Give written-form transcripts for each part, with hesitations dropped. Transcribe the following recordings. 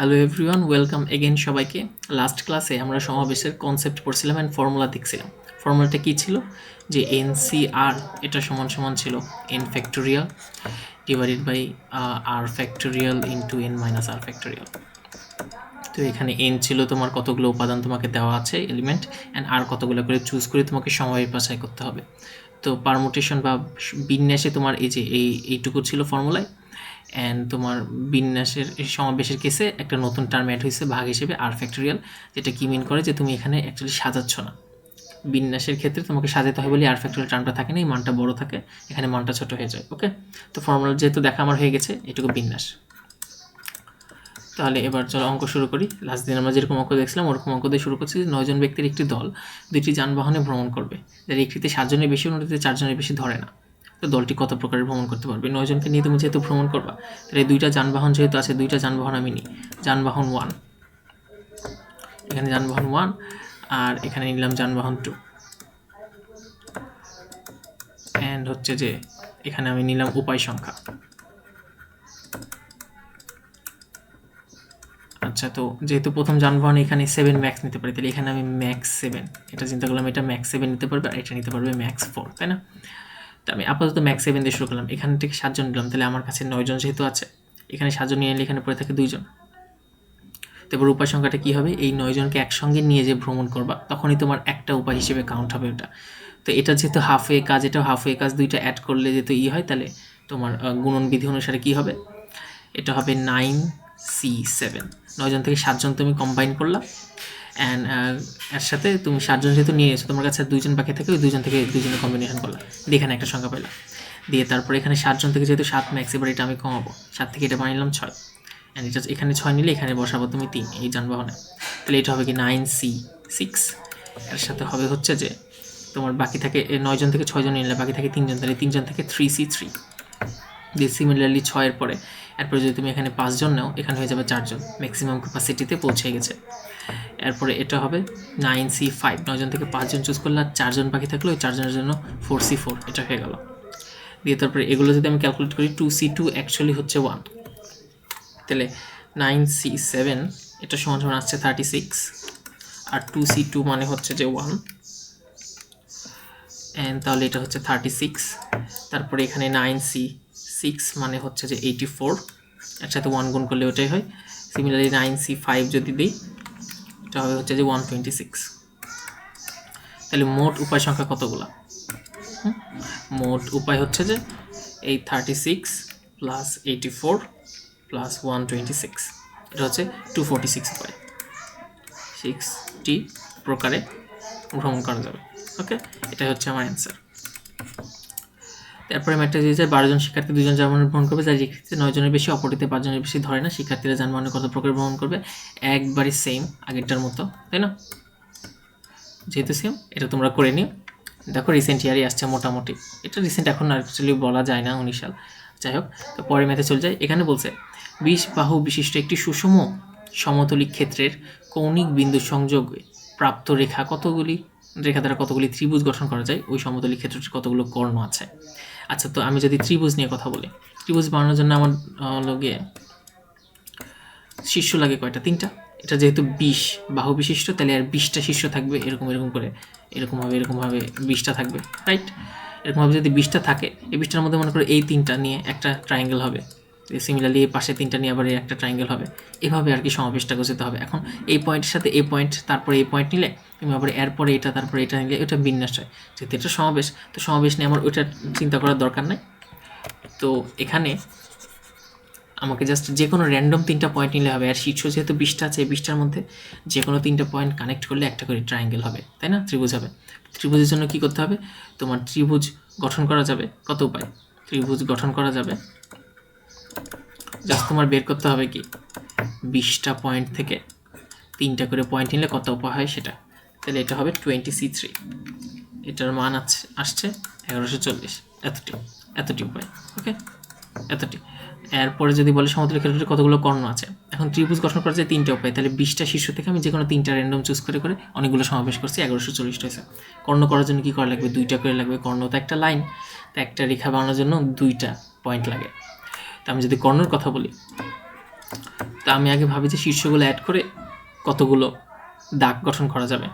Hello everyone, welcome again সবাইকে। Last ক্লাসে আমরা সমাবেশের কনসেপ্ট পড়ছিলাম অ্যান্ড ফর্মুলা দেখছিলাম। ফর্মুলাটা কী ছিল? যে এনসিআর এটা সমান সমান ছিল n factorial divided by r factorial into n minus r factorial. তো এখানে এন ছিল তোমার কতগুলো উপাদান তোমাকে দেওয়া আছে এলিমেন্ট, অ্যান্ড আর কতগুলো করে চুজ করে তোমাকে সময়ের বাছাই করতে হবে। তো পারমুটেশন বা বিন্যাসে তোমার এই যে এইটুকু ছিল ফর্মুলায়, অ্যান্ড তোমার বিন্যাসের সমাবেশের কেসে একটা নতুন টার্ম অ্যাড হয়েছে ভাগ হিসেবে আর ফ্যাক্টোরিয়াল, যেটা কি মিন করে যে তুমি এখানে অ্যাকচুয়ালি সাজাচ্ছ না। বিন্যাসের ক্ষেত্রে তোমাকে সাজাতে হয় বলে আর ফ্যাক্টোরিয়াল টার্মটা থাকে না, এই মানটা বড় থাকে, এখানে মানটা ছোট হয়ে যায়। ওকে, তো ফর্মুলা যেহেতু দেখা আমার হয়ে গেছে, এটুকু বিন্যাস। তাহলে এবার চলো অঙ্ক শুরু করি। লাস্ট দিন আমরা যেরকম অঙ্ক দেখছিলাম ওরকম অঙ্ক দিয়ে শুরু করছি। 9 জন ব্যক্তির একটি দল 2টি যানবাহনে ভ্রমণ করবে, যার একটিতে 7 জনের বেশি, অন্যটিতে 4 জনের বেশি ধরে না। তো দলটি কত প্রকারের ভ্রমণ করতে পারবে? 9 জনকে নিয়ে তুমি যেহেতু ভ্রমণ করবা, তাহলে 2টা যানবাহন যেহেতু আছে, 2টা যানবাহন আমি নিই। যানবাহন 1, এখানে যানবাহন 1, আর এখানে নিলাম যানবাহন 2, অ্যান্ড হচ্ছে যে এখানে আমি নিলাম উপায় সংখ্যা। আচ্ছা, তো যেহেতু প্রথম যানবাহন এখানে 7 ম্যাক্স নিতে পারি, তাহলে এখানে আমি ম্যাক্স 7 এটা চিন্তা করলাম, এটা ম্যাক্স 7 নিতে পারবে, আর এটা নিতে পারবে ম্যাক্স 4, তাই না? তো আমি আপাতত ম্যাক্স 7 দিয়ে শুরু করলাম, এখান থেকে 7 জন নিলাম, তাহলে আমার কাছে 9 জন যেহেতু আছে, এখানে 7 জন নিয়ে নিলে এখানে পড়ে থাকে 2 জন। তারপর উপায় সংখ্যাটা কী হবে? এই 9 জনকে একসঙ্গে নিয়ে যে ভ্রমণ করবা, তখনই তোমার একটা উপায় হিসেবে কাউন্ট হবে ওটা। তো এটা যেহেতু হাফওয়ে কাজ, এটাও হাফওয়ে কাজ, 2টা অ্যাড করলে যেহেতু হয়, তাহলে তোমার গুণন বিধি অনুসারে কী হবে? এটা হবে 9C7। 9 জন থেকে 7 জন তুমি কম্বাইন করলা, অ্যান্ড এর সাথে তুমি 7 জন যেহেতু নিয়ে এসো, তোমার কাছে 2 জন বাকি থাকে, ওই 2 জন থেকে 2 জনের কম্বিনেশন করলা, দিয়ে এখানে একটা সংখ্যা পেলাম। দিয়ে তারপরে এখানে 7 জন থেকে যেহেতু 7 ম্যাক্স, এবার এটা আমি কমাবো, 7 থেকে এটা বানিয়ে নিলাম 6, অ্যান্ড এটা এখানে 6 নিলে এখানে বসাবো তুমি 3 এই যানবাহনে। তাহলে এটা হবে কি 9C6। এর সাথে হবে হচ্ছে যে তোমার বাকি থাকে 9 জন থেকে 6 জন নিলে বাকি থাকে 3 জন, তাহলে 3 জন থেকে 3C3। দিয়ে সিমিলারলি 6 এরপরে যদি তুমি এখানে 5 জন নাও, এখানে হয়ে যাবে 4 জন, ম্যাক্সিমাম ক্যাপাসিটিতে পৌঁছে গেছে। এরপরে এটা হবে 9C5, 9 জন থেকে 5 জন চুজ করলে আর 4 জন বাকি থাকলো, ওই 4 জনের জন্য 4C4, এটা হয়ে গেল। দিয়ে তারপরে এগুলো যদি আমি ক্যালকুলেট করি, 2C2 অ্যাকচুয়ালি হচ্ছে 1, তাহলে 9C7 এটা সমান সমান আসছে 36, আর 2C2 মানে হচ্ছে যে 1, অ্যান্ড তাহলে এটা হচ্ছে 36। তারপরে এখানে 9C6 মানে হচ্ছে যে 84, একসাথে 1 গুণ করলে ওটাই হয়। সিমিলারলি 9C5 যদি দিই, এটা হবে হচ্ছে যে 126। তাহলে মোট উপায় সংখ্যা কতগুলো? মোট উপায় হচ্ছে যে এই 36 প্লাস 84 প্লাস 126, এটা হচ্ছে 246 উপায়, 60 প্রকারে ভ্রমণ করা যাবে। ওকে, এটা হচ্ছে আমার অ্যান্সার। তারপরে আমি একটা দিয়েছে 12 জন শিক্ষার্থী 2 জন যানবাহনে ভ্রমণ করবে, যার একটিতে 9 জনের বেশি, অপরটিতে 5 জনের বেশি ধরে না। শিক্ষার্থীরা যানবাহনে কত প্রকার ভ্রমণ করবে? একবারই সেম আগেরটার মতো, তাই না? যেহেতু সেম, এটা তোমরা করে নিও। দেখো রিসেন্ট ইয়ারই আসছে মোটামুটি, এটা রিসেন্ট এখন অ্যাকচুয়ালি বলা যায় না, 19 সাল। যাই হোক, তো পরে ম্যাথে চলে যায়। এখানে বলছে 20 বাহু বিশিষ্ট একটি সুষম সমতলিক ক্ষেত্রের কৌণিক বিন্দু সংযোগে প্রাপ্ত রেখা দ্বারা কতগুলি ত্রিভুজ গঠন করা যায়, ওই সমতলিক ক্ষেত্রটির কতগুলো কর্ণ আছে। আচ্ছা, তো আমি যদি ত্রিভুজ নিয়ে কথা বলি, ত্রিভুজ বানানোর জন্য আমার লগে শীর্ষ লাগে কয়টা? 3টা। এটা যেহেতু 20 বাহু বিশিষ্ট, তাহলে আর 20টা শীর্ষ থাকবে, এরকম করে এরকমভাবে 20টা থাকবে, রাইট? এরকমভাবে যদি 20টা থাকে, এই 20টার মধ্যে মনে করো এই 3টা নিয়ে একটা ট্রায়াঙ্গেল হবে, সিমিলারলি এই পাশে 3টা নিয়ে আবার একটা ট্রায়াঙ্গেল হবে, এভাবে আর কি সমাবেশটা গোছাতে হবে। এখন এই পয়েন্টের সাথে এই পয়েন্ট, তারপরে এই পয়েন্ট নিলে তুমি আবার এরপরে এটা, তারপরে এটা নিলে ওটা বিন্যাস হয়। যেহেতু এটা সমাবেশ, তো সমাবেশ নিয়ে আমার ওইটা চিন্তা করার দরকার নাই। তো এখানে আমাকে জাস্ট যে কোনো র্যান্ডম 3টা পয়েন্ট নিলে হবে, আর শীর্ষ যেহেতু 20টা আছে, এই 20টার মধ্যে যে কোনো 3টা পয়েন্ট কানেক্ট করলে একটা করে ট্রায়াঙ্গেল হবে, তাই না? ত্রিভুজ হবে। ত্রিভুজের জন্য কী করতে হবে? তোমার ত্রিভুজ গঠন করা যাবে কত উপায়? ত্রিভুজ গঠন করা যাবে, জাস্ট তোমার বের করতে হবে কি 20টা পয়েন্ট থেকে 3টা করে পয়েন্ট নিলে কত উপায় হয় সেটা। তাহলে এটা হবে 20C3, এটার মান আসছে 1140, এতটি উপায়। ওকে, এতটি। এরপরে যদি বলে সমতলের ক্ষেত্রে কতগুলো কর্ণ আছে, এখন ত্রিভুজ গঠন করা যায় 3টা উপায়, তাহলে 20টা শীর্ষ থেকে আমি যে কোনো 3টা র্যান্ডম চুজ করে অনেকগুলো সমাবেশ করছি, 1140টা হয়েছে। কর্ণ করার জন্য কী করা লাগবে? 2টা করে লাগবে। কর্ণ তো একটা লাইন, তো একটা রেখা বানানোর জন্য 2টা পয়েন্ট লাগে। তো আমি যদি কর্ণর কথা বলি, তো আমি আগে ভাবি যে শীর্ষগুলো অ্যাড করে কতগুলো দাগ গঠন করা যাবে।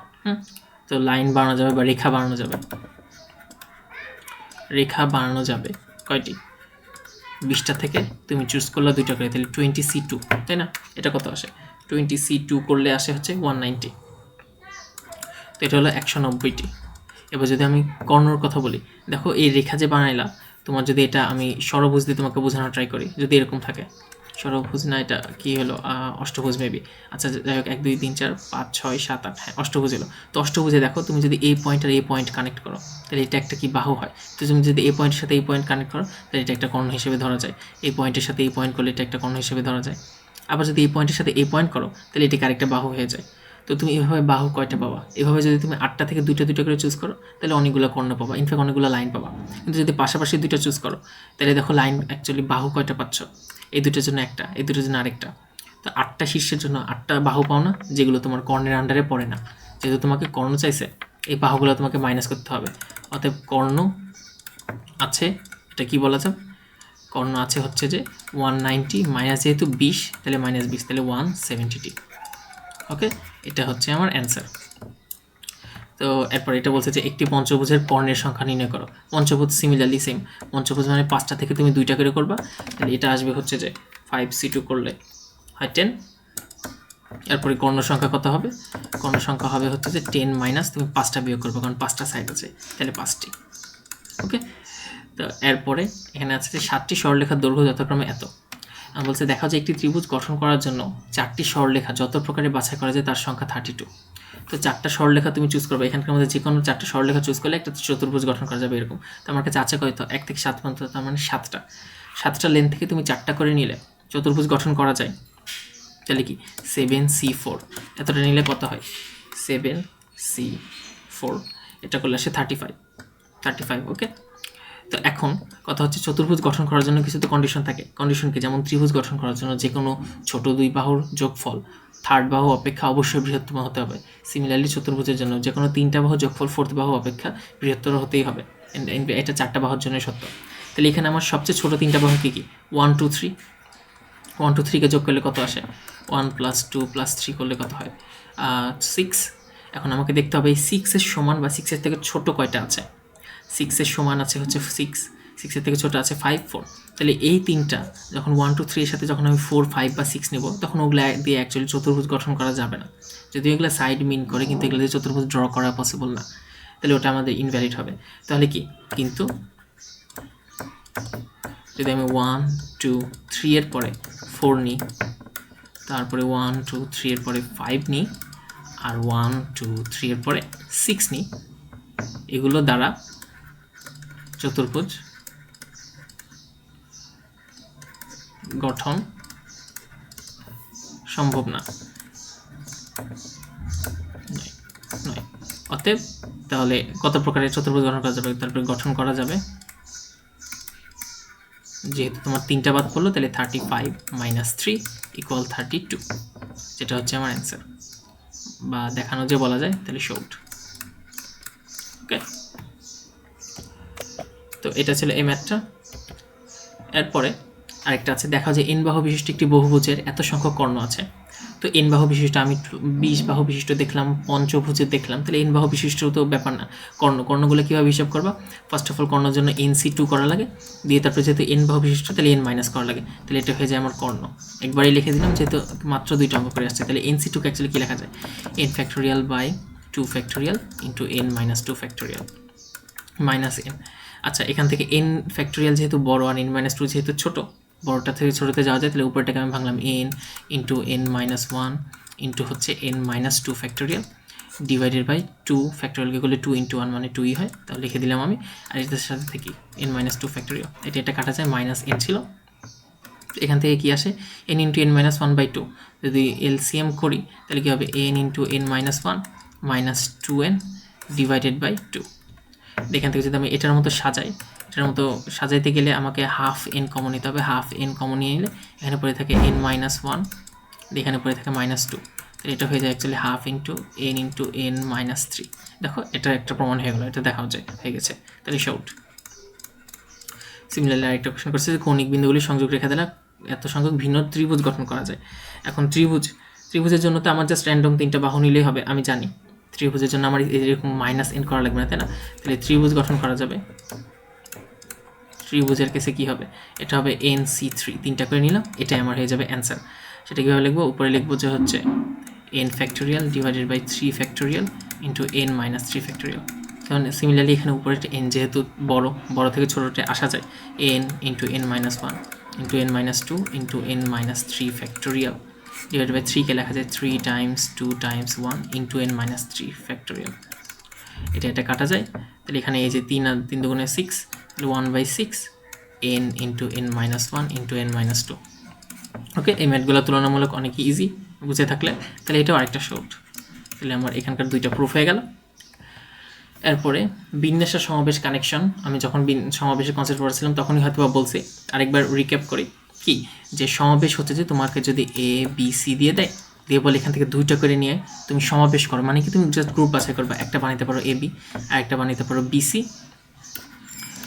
তো লাইন বানানো যাবে বা রেখা বানানো যাবে। রেখা বানানো যাবে কয়টি? 20টা থেকে তুমি চুজ করলে 2টা করে, তাহলে 20C2, তাই না? এটা কত আসে? 20C2 করলে আসে হচ্ছে 190। তো এটা হলো 190টি। এবার যদি আমি কর্ণর কথা বলি, দেখো এই রেখা যে বানাইলা, তোমার যদি এটা আমি ষড়ভুজ দিয়ে তোমাকে বোঝানোর ট্রাই করি, যদি এরকম থাকে, ষড়ভুজ না, এটা কি হলো, অষ্টভুজ মেবি। আচ্ছা যাই হোক, 1 2 3 4 5 6 7 8, হ্যাঁ অষ্টভুজ এলো। তো অষ্টভুজে দেখো তুমি যদি এই পয়েন্ট আর এই পয়েন্ট কানেক্ট করো, তাহলে এটা একটা কি বাহু হয়। তো তুমি যদি এই পয়েন্টের সাথে এই পয়েন্ট কানেক্ট করো, তাহলে এটা একটা কর্ণ হিসেবে ধরা যায়। এই পয়েন্টের সাথে এই পয়েন্ট করলে এটা একটা কর্ণ হিসেবে ধরা যায়। আবার যদি এই পয়েন্টের সাথে এই পয়েন্ট করো, তাহলে এটাকে আরেকটা বাহু হয়ে যায়। তো তুমি এভাবে বাহু কয়টা পাবা? এভাবে যদি তুমি 8টা থেকে 2টা 2টা করে চুজ করো, তাহলে অনেকগুলো কর্ণ পাবা, ইনফ্যাক্ট অনেকগুলো লাইন পাবা। কিন্তু যদি পাশাপাশি 2টা চুজ করো, তাহলে দেখো লাইন অ্যাকচুয়ালি বাহু কয়টা পাচ্ছ? এই দুটোর জন্য একটা, এই দুটোর জন্য আরেকটা। তো 8টা শীর্ষের জন্য 8টা বাহু পাও না, যেগুলো তোমার কর্ণের আন্ডারে পড়ে না। যেহেতু তোমাকে কর্ণ চাইছে, এই বাহুগুলো তোমাকে মাইনাস করতে হবে। অতএব কর্ণ আছে, এটা কি বলা যায়? কর্ণ আছে হচ্ছে যে 190 মাইনাস, যেহেতু 20 তাহলে -20, তাহলে 170টি। ওকে, এটা হচ্ছে আমার অ্যান্সার। তো এরপর এটা বলছে যে একটি পঞ্চভুজের কর্ণের সংখ্যা নির্ণয় করো। পঞ্চভুজ সিমিলারলি সেম, পঞ্চভুজ মানে 5টা থেকে তুমি 2টা করে করবা, তাহলে এটা আসবে হচ্ছে যে 5C2 করলে হয় 10। এরপরে কর্ণ সংখ্যা কত হবে? কর্ণ সংখ্যা হবে হচ্ছে যে 10 মাইনাস, তুমি 5টা বিয়োগ করবে, কারণ 5টা সাইড আছে, তাহলে 5টি। ওকে, তো এরপরে এখানে আছে যে 7টি সরলরেখার দৈর্ঘ্য যথাক্রমে এত। বলছে দেখা যায় একটি ত্রিভুজ গঠন করার জন্য 4টি সরলরেখা যত প্রকারে বাছাই করা যায় তার সংখ্যা 32। তো 4টা সরলরেখা তুমি চুজ করবে, এখানকার মধ্যে যে কোনো 4টা সরলরেখা চুজ করলে একটা চতুর্ভুজ গঠন করা যাবে এরকম। তো আমার কাছে আছে কত? 1 থেকে 7 পর্যন্ত, তার মানে 7টা। 7টা লেন থেকে তুমি 4টা করে নিলে চতুর্ভুজ গঠন করা যায়। তাহলে কি 7C4, এতটা নিলে কত হয়? 7C4, এটা করলে আসে 35। ওকে, তো এখন কথা হচ্ছে চতুর্ভুজ গঠন করার জন্য কিছু তো কন্ডিশন থাকে। কন্ডিশন কি? যেমন ত্রিভুজ গঠন করার জন্য যে কোনো ছোট দুই বাহুর যোগফল থার্ড বাহু অপেক্ষা অবশ্যই বৃহত্তম হতে হবে। সিমিলারলি চতুর্ভুজের জন্য যে কোনো 3টা বাহু যোগফল ফোর্থ বাহু অপেক্ষা বৃহত্তর হতেই হবে। এটা 4টা বাহুর জন্যই সত্য। তাহলে এখানে আমার সবচেয়ে ছোট 3টা বাহু কী কী? 1 2 3। 1 2 3কে যোগ করলে কত আসে? 1 + 2 + 3 করলে কত হয়? 6। এখন আমাকে দেখতে হবে এই 6-এর সমান বা 6-এর থেকে ছোট কয়টা আছে। 6-এর সমান আছে হচ্ছে 6, 6-এর থেকে ছোটো আছে 5 4। তাহলে এই 3টা যখন 1 2 3 এর সাথে যখন আমি 4 5 বা 6 নেব, তখন ওগুলো দিয়ে অ্যাকচুয়ালি চতুর্ভুজ গঠন করা যাবে না। যদিও এগুলো সাইড মিন করে, কিন্তু এগুলো দিয়ে চতুর্ভুজ ড্র করা পসিবল না, তাহলে ওটা আমাদের ইনভ্যালিড হবে। তাহলে কি? কিন্তু যদি আমি 1 2 3 এর পরে 4 নিই, তারপরে 1 2 3 এর পরে 5 নিই, আর 1 2 3 এর পরে 6 নিই, এগুলো দ্বারা চতুর্ভুজ গঠন সম্ভব না, নয়। অতএব তাহলে কত প্রকারের চতুর্ভুজ গঠন করা যাবে? তারপরে গঠন করা যাবে, যেহেতু তোমার 3টা বাদ পড়লো, তাহলে 35 - 3 = 32, যেটা হচ্ছে আমার অ্যান্সার, বা দেখানো যে বলা যায় তাহলে শর্ট। ওকে, তো এটা ছিল এই ম্যাথটা। এরপরে আরেকটা আছে, দেখা যায় n বাহু বিশিষ্ট একটি বহুভুজের এত সংখ্যক কর্ণ আছে। তো n বাহু বিশিষ্ট, আমি 20 বাহু বিশিষ্ট দেখলাম, পঞ্চভুজের দেখলাম, তাহলে n বাহু বিশিষ্ট তো ব্যাপার না। কর্ণগুলো কীভাবে হিসাব করবা? ফার্স্ট অফ অল কর্ণের জন্য NC2 করা লাগে, দিয়ে তারপরে যেহেতু n বাহু বিশিষ্ট তাহলে n মাইনাস করা লাগে, তাহলে এটা হয়ে যায় আমার কর্ণ। একবারই লিখে দিলাম, যেহেতু মাত্র 2টা অঙ্ক করে আসছে। তাহলে NC2 কে অ্যাকচুয়ালি কী লেখা যায়? n factorial by 2 factorial into n - 2 factorial minus n। আচ্ছা, এখান থেকে n ফ্যাক্টোরিয়াল যেহেতু বড় আর n - 2 যেহেতু ছোটো, বড়টা থেকে ছোটোতে যাওয়া যায়, তাহলে উপরটাকে আমি ভাঙলাম n ইন্টু n - 1 ইন্টু হচ্ছে n - 2 ফ্যাক্টোরিয়াল ডিভাইডেড বাই 2 ফ্যাক্টোরিয়ালকে করলে 2 × 1 মানে 2ই হয়, তাহলে লিখে দিলাম আমি। আর এটার সাথে থেকে n - 2 ফ্যাক্টোরিয়াল, এটা কাটা যায়, -n ছিল। এখান থেকে কি আসে? n × n - 1/2। যদি এলসিএম করি তাহলে কী হবে? n × n - 1 minus 2n divided by 2। এখান থেকে যদি আমি এটার মতো সাজাই, এটার মতো সাজাইতে গেলে আমাকে হাফ n কমন নিতে হবে। হাফ n কমন নিয়ে নিলে এখানে পড়ে থাকে n - 1, এখানে পড়ে থাকে -2, তাহলে এটা হয়ে যায় actually half into n × n - 3। দেখো, এটা একটা প্রমাণ হয়ে গেলো, এটা দেখাও যায় হয়ে গেছে, তাহলে শর্ট। সিমিলারলি আরেকটা কোশ্চেন করছে যে কৌণিক বিন্দুগুলি সংযোগ রেখা দ্বারা এত সংখ্যক ভিন্ন ত্রিভুজ গঠন করা যায়। এখন ত্রিভুজের জন্য তো আমার জাস্ট র্যান্ডম 3টা বাহু নিলেই হবে, আমি জানি। ত্রিভুজের জন্য আমার এরকম -n করা লাগবে না, তাই না? তাহলে ত্রিভুজ গঠন করা যাবে। ত্রিভুজের কেসে কি হবে, এটা হবে NC3, 3টা করে নিলাম, এটাই আমার হয়ে যাবে অ্যান্সার। সেটা কীভাবে লিখবো, উপরে লিখবো যে হচ্ছে n factorial divided by 3 factorial into n minus 3 factorial. যেমন সিমিলারলি এখানে উপরে n যেহেতু বড় থেকে ছোটোতে আসা যায়, n into n minus 1 into n minus 2 into n minus 3 factorial divided by 3 কে লেখা যায় 3 times 2 times 1 into n minus 3 factorial. এটা কাটা যায়, তাহলে এখানে এই যে 3 আর 3 দুগুণে 6, 1/6 n into n minus 1 into n minus 2। ওকে, এই ম্যাথগুলো তুলনামূলক অনেক ইজি বুঝে থাকলে, তাহলে এটাও আরেকটা শর্ট। তাহলে আমার এখানকার 2টা প্রুফ হয়ে গেল। এরপরে বিন্যাসের সমাবেশ কানেকশন, আমি যখন সমাবেশের কনসেপ্ট পড়েছিলাম তখনই হয়তো বা বলছি, আরেকবার রিক্যাপ করি কি, যে সমাবেশ হচ্ছে যে তোমাকে যদি ABC দিয়ে দেয়, দিয়ে বলে এখান থেকে 2টা করে নিয়ে তুমি সমাবেশ করো, মানে কি তুমি জাস্ট গ্রুপ বাছাই করবে, একটা বানাইতে পারো AB, আরেকটা বানাইতে পারো BC,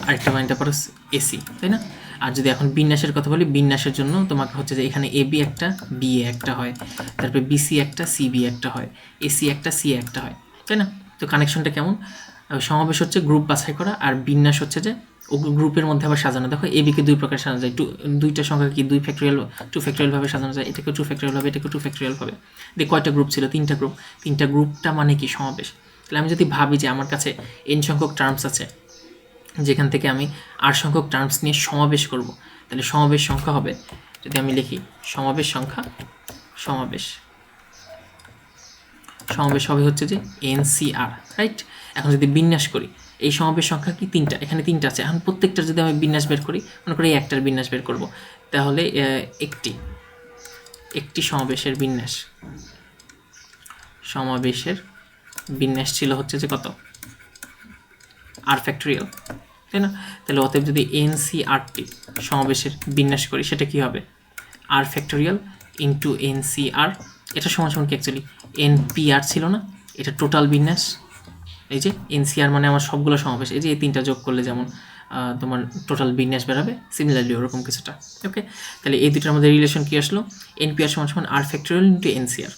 আরেকটা বানাইতে পারো AC, তাই না? আর যদি এখন বিন্যাসের কথা বলি, বিন্যাসের জন্য তোমাকে হচ্ছে যে এখানে AB একটা, BA একটা হয়, তারপরে BC একটা, CB একটা হয়, AC একটা, CA একটা হয়, তাই না? তো কানেকশনটা কেমন, সমাবেশ হচ্ছে গ্রুপ বাছাই করা, আর বিন্যাস হচ্ছে যে ও গ্রুপের মধ্যে আবার সাজানো। দেখো এবিকে 2 প্রকার সাজানো যায়, 2টা সংখ্যা কি 2 ফ্যাক্টোরিয়াল ভাবে সাজানো যায়, এটাকে 2 ফ্যাক্টোরিয়াল ভাবে, এটাকে 2 ফ্যাক্টোরিয়াল ভাবে। দিয়ে কয়টা গ্রুপ ছিল, 3টা গ্রুপ, 3টা গ্রুপটা মানে কি সমাবেশ। তাহলে আমি যদি ভাবি যে আমার কাছে n সংখ্যক টার্মস আছে, যেখান থেকে আমি r সংখ্যক টার্মস নিয়ে সমাবেশ করব, তাহলে সমাবেশ সংখ্যা হবে, যদি আমি লিখি সমাবেশ সংখ্যা, সমাবেশ হবে হচ্ছে যে NCR, রাইট? এখন যদি বিন্যাস করি, এই সমাবেশ সংখ্যা কি 3টা, এখানে 3টা আছে, এখন প্রত্যেকটার যদি আমি বিন্যাস বের করি, মনে করি একটার বিন্যাস বের করব, তাহলে একটি সমাবেশের বিন্যাস ছিল হচ্ছে যে কত, r ফ্যাক্টোরিয়াল, তাই না? তাহলে অতএব যদি NCRT সমাবেশের বিন্যাস করি, সেটা কি হবে, r ফ্যাক্টোরিয়াল ইন্টু NCR, এটা সমান কি অ্যাকচুয়ালি NPR ছিল না, এটা টোটাল বিন্যাস। এই যে NCR মানে আমার সবগুলো সমাবেশ, এই যে এই 3টা যোগ করলে যেমন তোমার টোটাল বিন্যাস বেরোবে, সিমিলারলি ওরকম কিছুটা। ওকে, তাহলে এই দুটার মধ্যে রিলেশন কি আসলো, NPR সমান r ফ্যাক্টোরিয়াল ইন্টু NCR।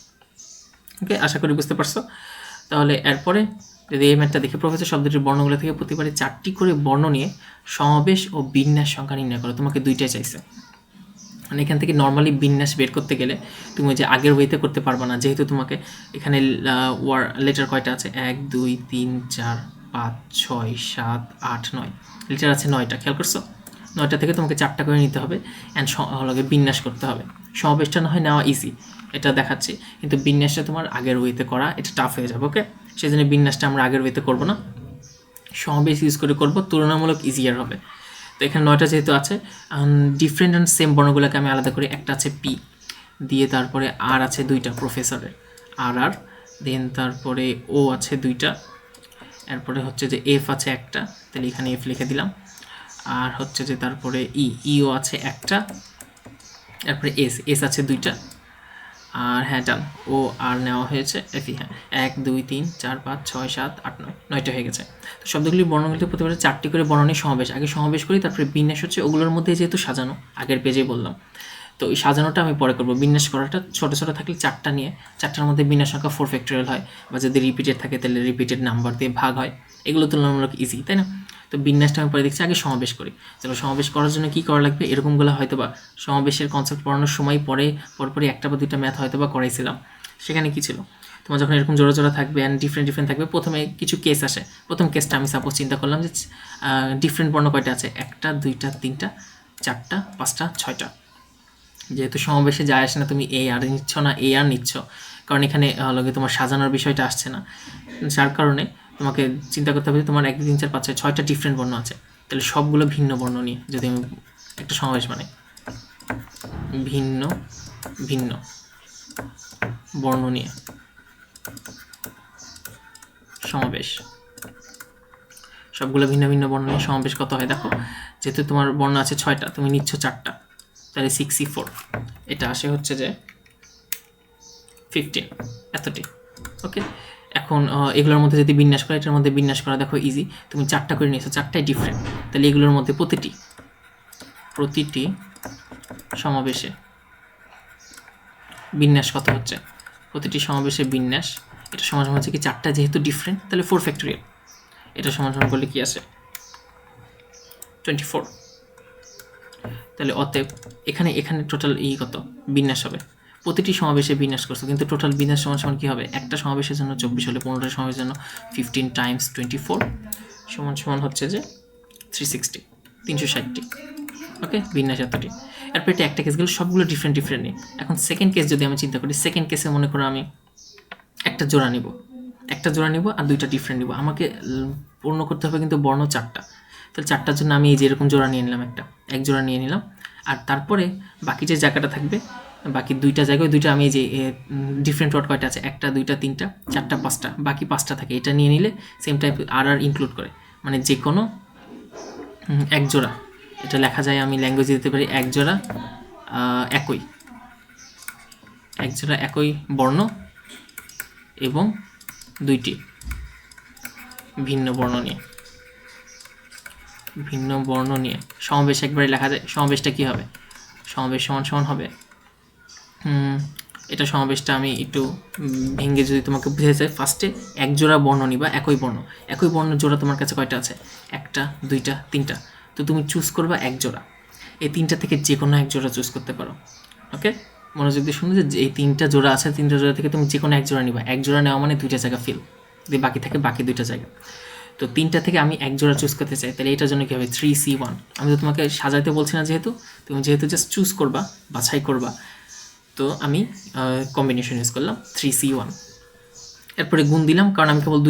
ওকে, আশা করি বুঝতে পারছো। তাহলে এরপরে যদি এই ম্যাথটা দেখে, প্রফেসর শব্দটির বর্ণগুলো থেকে প্রতিবারে 4টি করে বর্ণ নিয়ে সমাবেশ ও বিন্যাস সংখ্যা নির্ণয় করো। তোমাকে 2টাই চাইছে, মানে এখান থেকে নর্মালি বিন্যাস বের করতে গেলে তুমি যে আগের ওয়েতে করতে পারবে না, যেহেতু তোমাকে এখানে লেটার কয়টা আছে, 1 2 3 4 5 6 7 8 9 লেটার আছে 9টা, খেয়াল করছো? 9টা থেকে তোমাকে 4টা করে নিতে হবে, অ্যান্ড হলকে বিন্যাস করতে হবে। সমাবেশটা না হয় নেওয়া ইজি, এটা দেখাচ্ছি, কিন্তু বিন্যাসটা তোমার আগের ওয়েতে করা এটা টাফ হয়ে যাবে। ওকে, সেই জন্য বিন্যাসটা আমরা আগের ওয়েতে করবো না, সমাবেশ ইউজ করে করবো, তুলনামূলক ইজিয়ার হবে। তো এখানে 9টা যেহেতু আছে, ডিফারেন্ট অ্যান্ড সেম বর্ণগুলোকে আমি আলাদা করি। একটা আছে P দিয়ে, তারপরে আর আছে 2টা প্রফেসরের, আর দেন তারপরে ও আছে 2টা, এরপরে হচ্ছে যে F আছে একটা, তাহলে এখানে F লিখে দিলাম, আর হচ্ছে যে তারপরে ইও আছে একটা, তারপরে এস আছে 2টা, আর হ্যাঁ ডান, ও আর নেওয়া হয়েছে এফি। হ্যাঁ, 1 2 3 4 5 6 7 8 9, 9টা হয়ে গেছে। তো শব্দগুলির বর্ণগুলিতে প্রতিবারে 4টি করে বর্ণনের সমাবেশ, আগে সমাবেশ করি, তারপরে বিন্যাস হচ্ছে ওগুলোর মধ্যে যেহেতু সাজানো, আগের পেজে বললাম, তো এই সাজানোটা আমি পরে করবো। বিন্যাস করাটা ছোটো ছোটো থাকলে 4টা নিয়ে, 4টার মধ্যে বিন্যাস সংখ্যা 4 ফ্যাক্টোরিয়াল হয়, বা যদি রিপিটেড থাকে তাহলে রিপিটেড নাম্বার দিয়ে ভাগ হয়, এগুলো তুলনামূলক ইজি, তাই না? তো বিন্যাসটা আমি পরে দেখছি, আগে সমাবেশ করি। চলো, সমাবেশ করার জন্য কী করা লাগবে, এরকমগুলো হয়তো বা সমাবেশের কনসেপ্ট পড়ানোর সময় পরপরই 1টা বা 2টা ম্যাথ হয়তো বা করাইছিলাম। সেখানে কী ছিল, তোমার যখন এরকম জোড়া জোড়া থাকবে অ্যান্ড ডিফারেন্ট থাকবে, প্রথমে কিছু কেস আসে। প্রথম কেসটা আমি সাপোজ চিন্তা করলাম যে ডিফারেন্ট বর্ণ কয়টা আছে, 1টা 2টা 3টা 4টা 5টা 6টা। যেহেতু সমাবেশে যায় আসে না, তুমি এ আর নিচ্ছ না, এ আর নিচ্ছ, কারণ এখানে লগে তোমার সাজানোর বিষয়টা আসছে না, যার কারণে তোমাকে চিন্তা করতে হবে যে তোমার 1 2 3 4 5 6 6টা ডিফারেন্ট বর্ণ আছে, তাহলে সবগুলো ভিন্ন বর্ণ নিয়ে যদি আমি একটা সমাবেশ বানাই, ভিন্ন ভিন্ন বর্ণ নিয়ে সমাবেশ, সবগুলো ভিন্ন ভিন্ন বর্ণ নিয়ে সমাবেশ কত হয় দেখো, যেহেতু তোমার বর্ণ আছে 6টা, তুমি নিচ্ছ 4টা, তাহলে 64, এটা আসে হচ্ছে যে 15, এতটি। ওকে, এখন এগুলোর মধ্যে যদি বিন্যাস করা, এটার মধ্যে বিন্যাস করা দেখো ইজি, তুমি 4টা করে নিয়েছো, 4টাই ডিফারেন্ট, তাহলে এগুলোর মধ্যে প্রতিটি সমাবেশে বিন্যাস কত হচ্ছে, প্রতিটি সমাবেশে বিন্যাস, এটা সমান সমান হচ্ছে কি 4টা যেহেতু ডিফারেন্ট তাহলে 4 ফ্যাক্টোরিয়াল, এটা সমান সমান করলে কি আসে 24। তাহলে অতএব এখানে টোটাল কত বিন্যাস হবে, প্রতিটি সমাবেশে বিন্যাস করছো কিন্তু টোটাল বিন্যাস সমান সমান কী হবে, একটা সমাবেশের জন্য 24 হলে 15টা সমাবেশের জন্য 15 টাইমস 24 সমান সমান হচ্ছে যে 360, 360টি। ওকে, বিন্যাস এতটি। এরপর এটা একটা কেস গেল, সবগুলো ডিফারেন্ট নেই। এখন সেকেন্ড কেস যদি আমি চিন্তা করি, সেকেন্ড কেসে মনে করো আমি একটা জোড়া নিব আর 2টা ডিফারেন্ট নিব, আমাকে পূর্ণ করতে হবে কিন্তু বর্ণ 4টা, তাহলে 4টার জন্য আমি এই যে এরকম জোড়া নিয়ে নিলাম, এক জোড়া নিয়ে নিলাম, আর তারপরে বাকি যে জায়গাটা থাকবে, বাকি 2টা জায়গায় 2টা আমি এই যে ডিফারেন্ট ওয়ার্ড কয়টা আছে, 1টা 2টা 3টা 4টা 5টা, বাকি 5টা থাকে, এটা নিয়ে নিলে সেম টাইপ আর ইনক্লুড করে, মানে যে কোনো এক জোড়া, এটা লেখা যায় আমি ল্যাঙ্গুয়েজে দিতে পারি এক জোড়া একই বর্ণ এবং 2টি ভিন্ন বর্ণ নিয়ে সমাবেশ একবারে লেখা যায়। সমাবেশটা কি হবে, সমাবেশ সমান সমান হবে, এটা সমাবেশটা আমি একটু ভেঙে যদি তোমাকে বুঝাতে চাই, ফার্স্টে এক জোড়া বর্ণ নিবা, একই বর্ণ জোড়া তোমার কাছে কয়টা আছে, 1টা 2টা 3টা, তো তুমি চুজ করবা এক জোড়া, এই 3টা থেকে যে কোনো এক জোড়া চুজ করতে পারো। ওকে, মনোযোগ দিয়ে শুনো যে এই 3টা জোড়া আছে, 3টা জোড়া থেকে তুমি যে কোনো এক জোড়া নিবা, এক জোড়া নেওয়া মানে 2টা জায়গা ফিল দিয়ে বাকি থাকে বাকি 2টা জায়গা, তো 3টা থেকে আমি এক জোড়া চুজ করতে চাই, তাহলে এটার জন্য কী হবে 3C1, আমি তো তোমাকে সাজাইতে বলছি না, তুমি যেহেতু জাস্ট চুজ করবা বাছাই করবা, তো আমি কম্বিনেশন ইউজ করলাম 3C1, এরপরে গুণ দিলাম কারণ আমি কেবল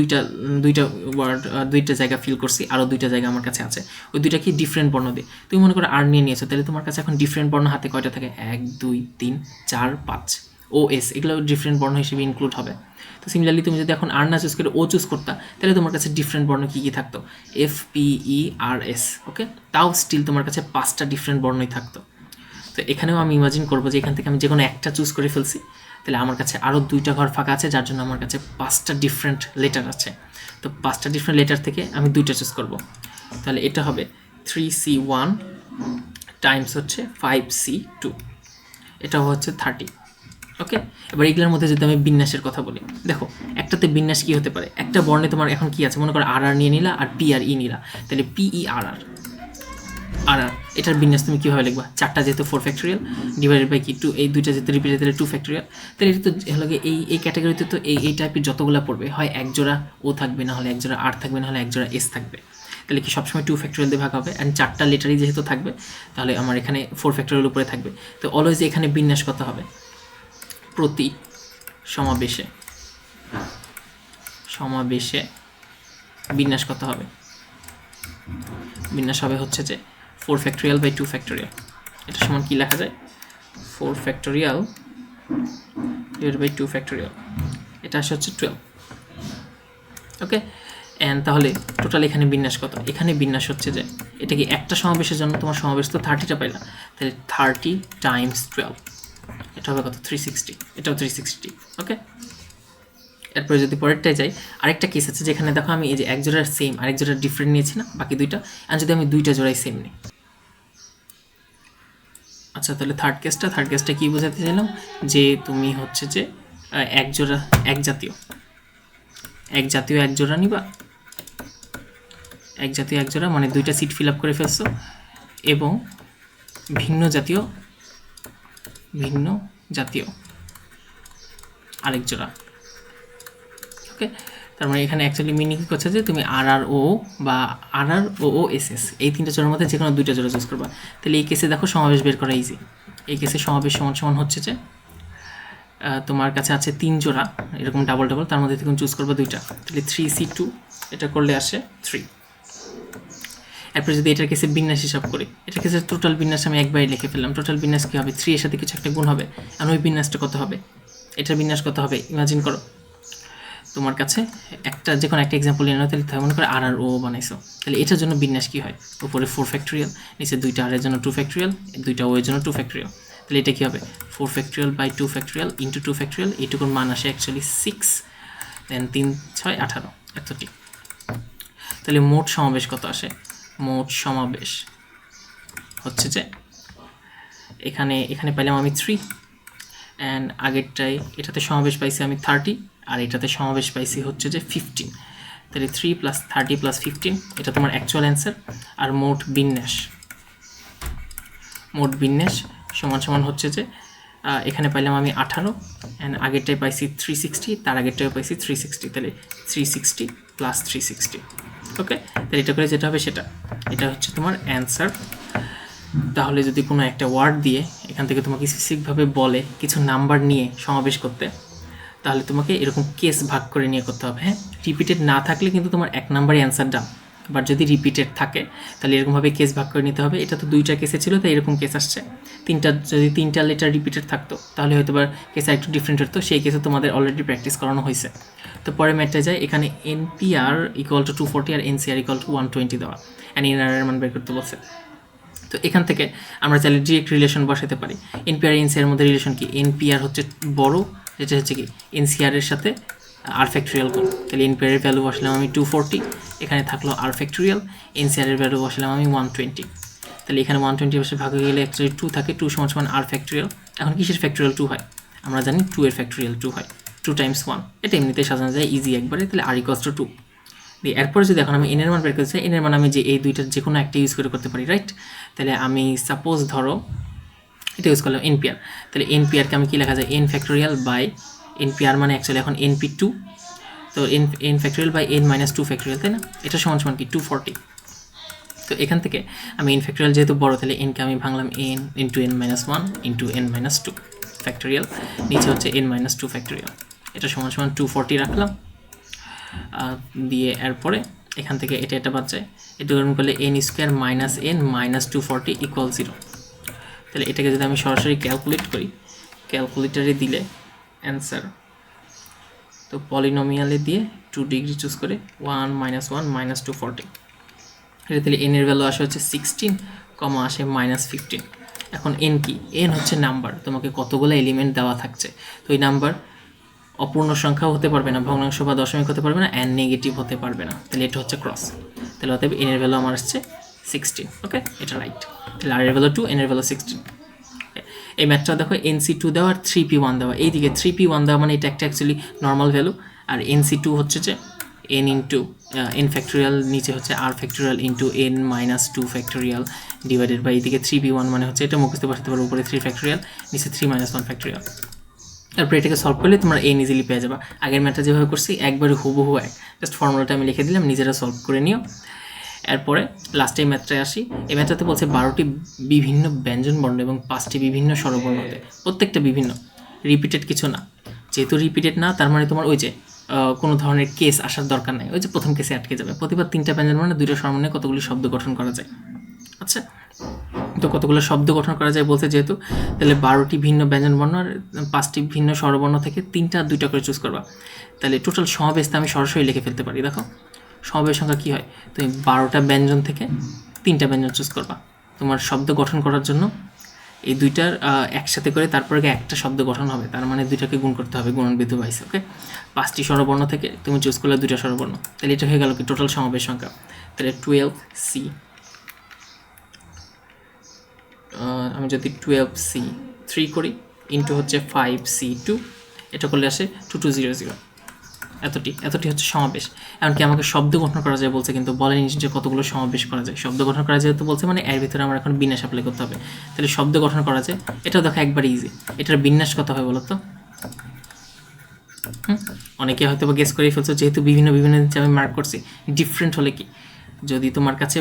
দুইটা ওয়ার্ড 2টা জায়গা ফিল করছি, আরও 2টা জায়গা আমার কাছে আছে, ওই 2টা কি ডিফারেন্ট বর্ণ দিয়ে, তুমি মনে করো আর নিয়ে নিয়েছো, তাহলে তোমার কাছে এখন ডিফারেন্ট বর্ণ হাতে কয়টা থাকে, 1 2 3 4 5 OS, এগুলো ডিফারেন্ট বর্ণ হিসেবে ইনক্লুড হবে। তো সিমিলারলি তুমি যদি এখন আর না চুজ করে ও চুজ করতা, তাহলে তোমার কাছে ডিফারেন্ট বর্ণ কী কী থাকতো, FPERS। ওকে, তাও স্টিল তোমার কাছে 5টা ডিফারেন্ট বর্ণই থাকতো। তো এখানেও আমি ইমাজিন করবো যে এখান থেকে আমি যে কোনো একটা চুজ করে ফেলছি, তাহলে আমার কাছে আরও 2টা ঘর ফাঁকা আছে, যার জন্য আমার কাছে 5টা ডিফারেন্ট লেটার আছে, তো 5টা ডিফারেন্ট লেটার থেকে আমি 2টা চুজ করব, তাহলে এটা হবে 3C1 টাইমস হচ্ছে 5C2, এটাও হচ্ছে 30। ওকে, এবার এগুলোর মধ্যে যদি আমি বিন্যাসের কথা বলি, দেখো একটাতে বিন্যাস কী হতে পারে, একটা বর্ণে তোমার এখন কি আছে, মনে করো আর নিয়ে নিলা আর PRE নিলা, তাহলে PERR এটার বিন্যাস তুমি কীভাবে লিখবা, 4টা যেহেতু 4 ফ্যাক্টোরিয়াল ডিভাইডেড বাই কি 2, এই 2টা যেহেতু রিপিটেড তাহলে 2 ফ্যাক্টোরিয়াল, তাহলে এটা তো হলো এই ক্যাটাগরিতে তো এই টাইপের যতগুলো পড়বে, হয় এক জোড়া ও থাকবে, না হলে এক জোড়া আর থাকবে, না হলে এক জোড়া এস থাকবে, তাহলে কি সবসময় 2 ফ্যাক্টোরিয়াল দিয়ে ভাগ হবে, অ্যান্ড 4টা লেটারই যেহেতু থাকবে তাহলে আমার এখানে 4 ফ্যাক্টোরিয়াল উপরে থাকবে, তো অলওয়েজ এখানে বিন্যাস কত হবে, প্রতি সমাবেশে বিন্যাস কত হবে, বিন্যাস হবে হচ্ছে যে 4 ফ্যাক্টোরিয়াল বাই 2 ফ্যাক্টোরিয়াল, এটা সমান কি লেখা যায় 4 ফ্যাক্টোরিয়াল ডিভাইডেড বাই 2 ফ্যাক্টোরিয়াল, এটা আসে হচ্ছে 12। ওকে, অ্যান্ড তাহলে টোটাল এখানে বিন্যাস কত, এখানে বিন্যাস হচ্ছে যে এটা কি একটা সমাবেশের জন্য, তোমার সমাবেশ তো 30টা পাইলা, তাহলে 30 টাইমস 12, এটা হবে কত 360, এটাও 360। ওকে, এরপরে যদি পরেরটায় যাই, আরেকটা কেস আছে যেখানে দেখো আমি এই যে এক জোড়ার সেম আরেক জোড়ার ডিফারেন্ট নিয়েছি না বাকি 2টা, আর যদি আমি 2টা জোড়াই সেম নিই, আচ্ছা তাহলে থার্ড কেসটা কী বোঝাতে চাইলাম, যে তুমি হচ্ছে যে এক জাতীয় এক জোড়া নিবা, এক জোড়া মানে 2টা সিট ফিল আপ করে ফেলছো, এবং ভিন্ন জাতীয় আরেক জোড়া। ওকে, তার মানে এখানে অ্যাকচুয়ালি মিনিং করছে যে তুমি RRO বা RROOSS এই 3টা জোড়ার মধ্যে যে কোনো 2টা জোড়া চুজ করবা, তাহলে এই কেসে দেখো সমাবেশ বের করা ইজি, এই কেসে সমাবেশ সমান সমান হচ্ছে যে তোমার কাছে আছে 3 জোড়া এরকম ডাবল, তার মধ্যে তুমি চুজ করবা 2টা, তাহলে 3C2, এটা করলে আসে 3। এরপরে যদি এটার কেসে বিন্যাস হিসাব করি, এটার কেসে টোটাল বিন্যাস আমি একবারই লিখে ফেললাম, টোটাল বিন্যাস কী হবে 3 এর সাথে কিছু একটা গুণ হবে, আর ওই বিন্যাসটা কত হবে, এটার বিন্যাস কত হবে ইমাজিন করো, তোমার কাছে যে কোনো একটা এক্সাম্পল নিয়ে নাও, তাহলে মনে করো RRO বানাইছো, তাহলে এটার জন্য বিন্যাস কী হয়, উপরে 4 ফ্যাক্টোরিয়াল, নিচে 2টা আর এর জন্য 2 ফ্যাক্টোরিয়াল, 2টা ও এর জন্য 2 ফ্যাক্টোরিয়াল, তাহলে এটা কী হবে 4 factorial by 2 factorial into 2 factorial, এইটুকুর মান আসে অ্যাকচুয়ালি 6, দেন 3 6 18 এতটি। তাহলে মোট সমাবেশ কত আসে, মোট সমাবেশ হচ্ছে যে এখানে পাইলাম আমি 3 অ্যান্ড আগেরটাই এটাতে সমাবেশ পাইছি আমি 30 আর এটাতে সমাবেশ পাইছি হচ্ছে যে 15। তাহলে 3 + 30 + 15 এটা তোমার অ্যাকচুয়াল অ্যান্সার। আর মোট বিন্যাস সমান হচ্ছে যে এখানে পাইলাম আমি 18 অ্যান্ড আগেরটাই পাইছি 360, তার আগেরটাও পাইছি 360, তাহলে 360 + 360। ওকে, তাহলে এটা করে যেটা হবে এটা হচ্ছে তোমার অ্যান্সার। তাহলে যদি কোনো একটা ওয়ার্ড দিয়ে এখান থেকে তোমাকে স্পেসিফিকভাবে বলে কিছু নাম্বার নিয়ে সমাবেশ করতে, তাহলে তোমাকে এরকম কেস ভাগ করে নিয়ে করতে হবে। হ্যাঁ, রিপিটেড না থাকলে কিন্তু তোমার 1 নাম্বারই অ্যান্সার ডান, বাট যদি রিপিটেড থাকে তাহলে এরকমভাবে কেস ভাগ করে নিতে হবে। এটা তো 2টা কেসে ছিল, তাই এরকম কেস আসছে। যদি 3টা লেটার রিপিটেড থাকতো তাহলে হয়তো বা কেস একটু ডিফারেন্ট হতো, সেই কেসে তোমাদের অলরেডি প্র্যাকটিস করানো হয়েছে। তো পরে ম্যাটটা যায়, এখানে NPR = 240 আর NCR = 120 দেওয়া, অ্যান্ড NR এর মান বের করতে বলছে। তো এখান থেকে আমরা চাইলে ডিরেক্ট রিলেশন বসাতে পারি। NPR NCR এর মধ্যে রিলেশন কি? NPR হচ্ছে বড়, যেটা হচ্ছে কি NCR এর সাথে R ফ্যাক্টোরিয়াল গুণ। তাহলে NPR এর ভ্যালু বসালাম আমি 240, এখানে থাকলো R ফ্যাক্টোরিয়াল, NCR এর ভ্যালু বসালাম আমি 120। তাহলে এখানে 120 বসে ভাগ হয়ে গেলে অ্যাকচুয়ালি 2 থাকে, 2 = R ফ্যাক্টোরিয়াল। এখন কিসের ফ্যাক্টোরিয়াল 2 হয়? আমরা জানি 2 এর ফ্যাক্টোরিয়াল 2 হয়, 2 × 1। এটা এমনিতেই সাজানো যায় ইজি একবারে। তাহলে R = 2 দিয়ে এরপরে যদি এখন আমি n এর মান বের করতে চাই, n এর মান আমি যে এই দুইটার যে কোনো একটা ইউজ করতে পারি, রাইট? তাহলে আমি সাপোজ ধরো এটা ইউজ করলাম NPR। তাহলে NPRকে আমি কী লেখা যায়? n ফ্যাক্টোরিয়াল বাই NPR মানে অ্যাকচুয়ালি এখন NP2, তো n factorial by n - 2 factorial, তাই না? এটা সমান কি 240। তো এখান থেকে আমি n ফ্যাক্টোরিয়াল যেহেতু বড়, তাহলে nকে আমি ভাঙলাম n × n - 1 × n - 2 ফ্যাক্টোরিয়াল, নিচে হচ্ছে n - 2 ফ্যাক্টোরিয়াল। এটা সমান 240 রাখলাম, দিয়ে এরপরে এখান থেকে এটা বাদ যায়, এটা গ্রহণ করলে n² - n - 240 = 0। তাহলে এটাকে যদি আমি সরাসরি ক্যালকুলেট করি, ক্যালকুলেটারে দিলে অ্যান্সার, তো পলিনোমিয়ালে দিয়ে 2 ডিগ্রি চুজ করে 1 - 1 - 240, এটা তাহলে n এর ভ্যালু আসে হচ্ছে 16, আসে -15। এখন n কি? n হচ্ছে নাম্বার, তোমাকে কতগুলো এলিমেন্ট দেওয়া থাকছে। তো এই নাম্বার অপূর্ণ সংখ্যাও হতে পারবে না, ভগ্নাংশ বা দশমিক হতে পারবে না, অ্যান্ড নেগেটিভ হতে পারবে না। তাহলে এটা হচ্ছে ক্রস। তাহলে অতএব n এর ভ্যালু আমার আসছে 16। ওকে, এটা রাইট। তাহলে r এর ভ্যালু 2, n এর ভ্যালু 16। এই ম্যাথটা দেখো NC2 দেওয়া আর 3p1 দেওয়া, এইদিকে 3p1 দেওয়া মানে এটা একটা অ্যাকচুয়ালি নর্মাল ভ্যালু, আর NC2 হচ্ছে যে n n ফ্যাক্টোরিয়াল, নিচে হচ্ছে r factorial × n - 2 factorial divided by এইদিকে 3p1 মানে হচ্ছে এটা মুখস্থ বসাতে পারো, উপরে 3 ফ্যাক্টোরিয়াল, নিচে 3 - 1 ফ্যাক্টোরিয়াল। তারপরে এটাকে সলভ করলে তোমরা n ইজিলি পেয়ে যাবা। আগের ম্যাথটা যেভাবে করছি একবারে হুবহু এক, জাস্ট ফর্মুলাটা আমি লিখে দিলাম, নিজেরা সলভ করে নিও। এরপরে লাস্টে ম্যাথটায় আসি। এই ম্যাথটাতে বলছে 12টি বিভিন্ন ব্যঞ্জনবর্ণ এবং 5টি বিভিন্ন স্বরবর্ণ হতে, প্রত্যেকটা বিভিন্ন, রিপিটেড কিছু না। যেহেতু রিপিটেড না, তার মানে তোমার ওই যে কোনো ধরনের কেস আসার দরকার নাই, ওই যে প্রথম কেসে আটকে যাবে। প্রতিবার 3টা ব্যঞ্জনবর্ণে 2টা স্বরবর্ণে কতগুলি শব্দ গঠন করা যায়। আচ্ছা, তো কতগুলো শব্দ গঠন করা যায় বলতে, যেহেতু তাহলে 12টি ভিন্ন ব্যঞ্জনবর্ণ আর 5টি ভিন্ন স্বরবর্ণ থেকে 3টা 2টা করে চুজ করবা। তাহলে টোটাল সমাবেশটা আমি সরাসরি লিখে ফেলতে পারি। দেখো সমাবেশ সংখ্যা কী হয়, তুমি 12টা ব্যঞ্জন থেকে 3টা ব্যঞ্জন চুজ করবা তোমার শব্দ গঠন করার জন্য। এই দুইটার একসাথে করে তারপরে একটা শব্দ গঠন হবে, তার মানে 2টাকে গুণ করতে হবে, গুণন বিধি ওয়াইজ। ওকে, 5টি স্বরবর্ণ থেকে তুমি চুজ করলে 2টা স্বরবর্ণ, তাহলে এটা হয়ে গেল কি টোটাল সমাবেশ সংখ্যা। তাহলে 12C, আমি যদি 12C3 করি ইন্টু হচ্ছে 5C2, এটা করলে আসে 2200। এতটি হচ্ছে সমাবেশ। এমনকি আমাকে শব্দ গঠন করা যায় বলছে, কিন্তু বলেনি যে কতগুলো সমাবেশ করা যায়। শব্দ গঠন করা যায় তো বলছে, মানে এর ভিতরে আমার এখন বিন্যাস অ্যাপ্লাই করতে হবে। তাহলে শব্দ গঠন করা যায়, এটাও দেখো একবার ইজি। এটার বিন্যাস কত হয় বলো তো? অনেকে হয়তো বা গেস করেই ফেলছো, যেহেতু বিভিন্ন আমি মার্ক করছি। ডিফারেন্ট হলে কি, যদি তোমার কাছে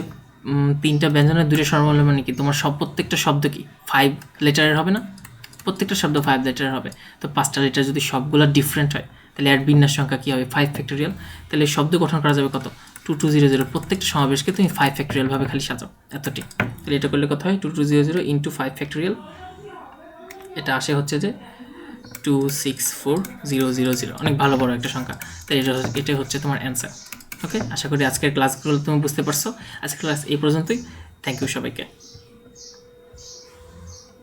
3টা ব্যঞ্জনের 2টা স্বরবর্ণ মানে কি, তোমার প্রত্যেকটা শব্দ কি 5 লেটারের হবে না? প্রত্যেকটা শব্দ 5 লেটারের হবে। তো 5টা লেটার যদি সবগুলো ডিফারেন্ট হয়, তাহলে এর বিন্যাস সংখ্যা কী হবে? 5 ফ্যাক্টোরিয়াল। তাহলে শব্দ গঠন করা যাবে কত? 2200। প্রত্যেকটা সমাবেশকে তুমি 5 ফ্যাক্টোরিয়ালভাবে খালি সাজাও, এতটি। তাহলে এটা করলে কত হয়? 2200 × 5 ফ্যাক্টোরিয়াল, এটা আসে হচ্ছে যে 264000। অনেক ভালো বড় একটা সংখ্যা। তাই এটা হচ্ছে তোমার অ্যান্সার। ওকে, আশা করি আজকের ক্লাসগুলো তুমি বুঝতে পারছো। আজকের ক্লাস এই পর্যন্তই। থ্যাংক ইউ সবাইকে।